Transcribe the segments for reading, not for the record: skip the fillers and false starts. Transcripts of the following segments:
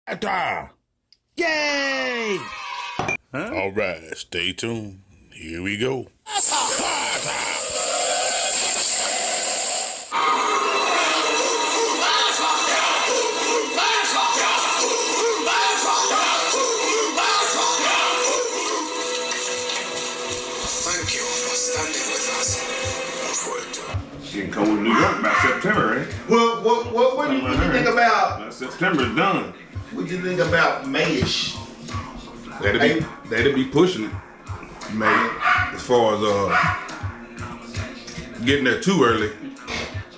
Yay! Huh? All right, stay tuned. Here we go. Thank you for standing with us. She can come with New York by September, right? What do you think about? September's done. What do you think about Mayish? They'd be pushing it, May, as far as getting there too early.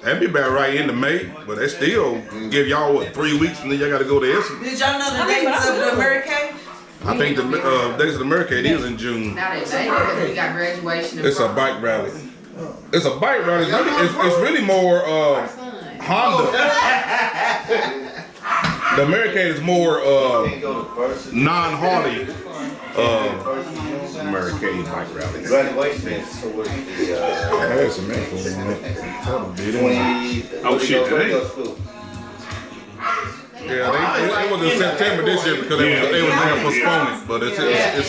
That'd be about right into May, but they still give y'all what 3 weeks and then y'all got to go to Essence. Did y'all know the dates of the Hurricane? I think the days of the Hurricane is in June. Not in May because we got graduation. It's a bike rally. It's a bike rally. It's really more Honda. The American is more non-Harley American bike rally. Graduation is towards the There's some info on it. 20. Oh shit, today? Yeah, it was in September this year because they was going to postpone it, but it's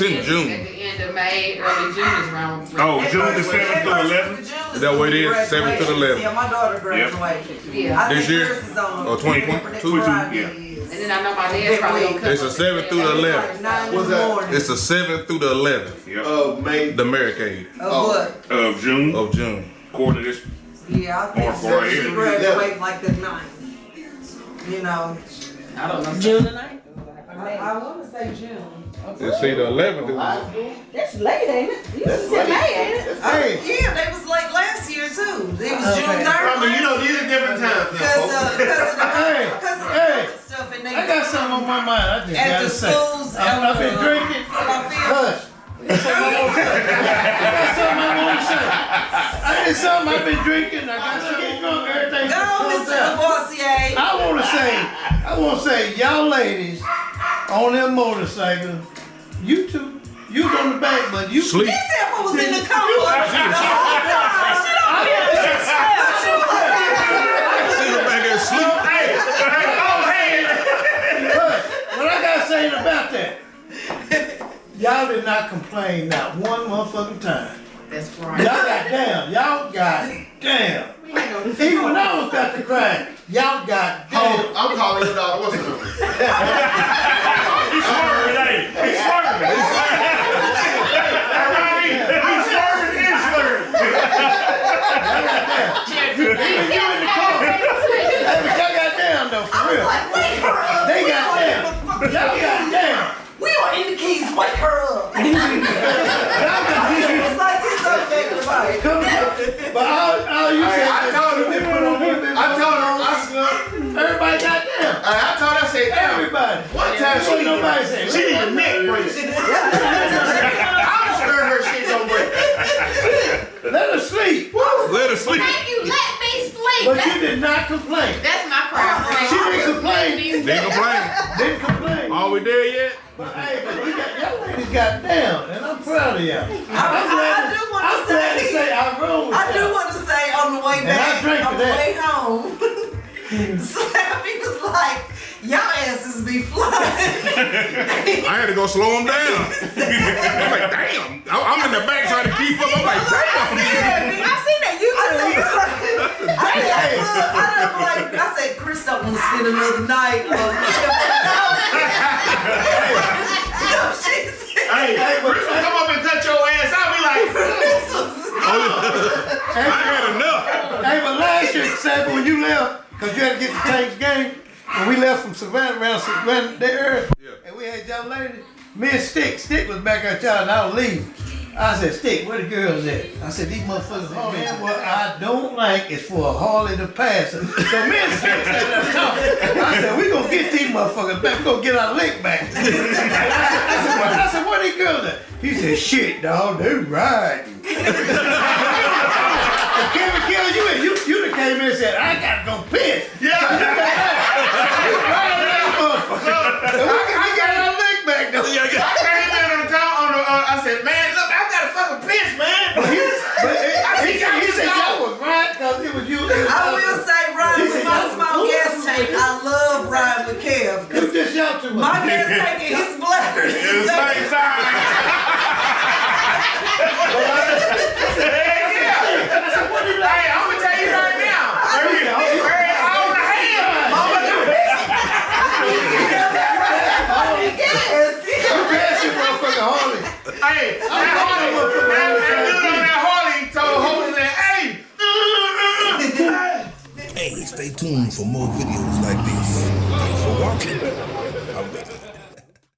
in At June. the end of May, early June is around. Oh, June the 7th to 11th? Is that what it is? 7th to the 11th. Yeah, my daughter graduated. Yeah. I This think year? hers is on Or 2022? Yeah. And then I know my dad's probably gonna come. It's the 7th through the 11th. 9 in What's the that? morning. It's the 7th through the 11th. Yep. May. The American Of what? Of June. of June. Quarter this. Yeah, I think Or so. here. She graduated like the 9th. You know, I don't know. June the 9th? I want to say June. It's either 11th or That's late, ain't it? You just said May, ain't it? Yeah, they was late last year too. It was June 3rd. I mean, you know, these are different times now, Because folks. of the stuff and they I got something on my mind. I just at gotta the say. schools. I've been drinking. Hush. I got something I want to say. I did something I've been drinking. I got something drunk. Everything Go, comes Mr. out. Lavoisier. I want to say, y'all ladies on them motorcycles, you two, you was on the back, but you sleep. He said who was in the car. Sit back and sleep. What I gotta say about that, y'all did not complain not one motherfucking time. That's right. Y'all got damn. Even when I was about to cry, y'all got damn. I'm calling your dog. What's his name? He's swerving, ain't he? He's swerving. He's swerving. He's swerving and slurring. Even you in the car. Hey, but y'all got damn though, for real. They got damn. Y'all got damn. We are in the keys. Wake her up. It's like this okay to fight. But all you said I told her. everybody got damn. I told her, I said, damn. Everybody. One time she Ain't nobody say. need a neck brace. I'm sure her shit don't break. Let her sleep. Let her sleep. Thank you. Let me sleep. But you did not complain. That's my crowd. She didn't complain. Didn't complain. Didn't complain. Are we there yet? But hey, but we got y'all ladies got down, and I'm proud of y'all. I do want to I'm glad to say. say I roll with I do y'all. want to say on the way And back, I drank on to the that. way home, Slappy was like, y'all asses be flying. I had to go slow him down. I'm like, damn. I'm in the back trying to keep up. I'm like, damn. I seen that YouTube. I said, Chris don't want to spend another night. Hey, Chris will come up and cut your ass. I'll be like, I had enough. Hey, but last year, Saturday, when you left, because you had to get the Tanks game, when we left from Savannah, around Savannah there, and we had y'all ladies, me and Stick was back at y'all, and I was leaving. I said, Stick, where the girls at? I said, these motherfuckers, man, what I don't like is for a Harley to pass us. So me and Stick sat there talking. I said, we gonna get these motherfuckers back, we gonna get our lick back. I said, where these girls at? He said, shit, dog, they riding. Kevin Kill, you done came in and said, I gotta go piss. yeah. We got our lick back though. I came in on the I said, man, look, I got a fucking piss, man. He said y'all was right because it was you. I will say, riding with my small gas tank, I love riding with Kev. It was just y'all too My much. man's taking his bladders. It's the same size. Hey, I'm gonna tell you right now. Hurry on the hand. You pass your motherfucking Harley. Hey, that Harley, that dude on that Harley told Holy that, hey. Hey, stay tuned for more videos like this. Thanks for watching.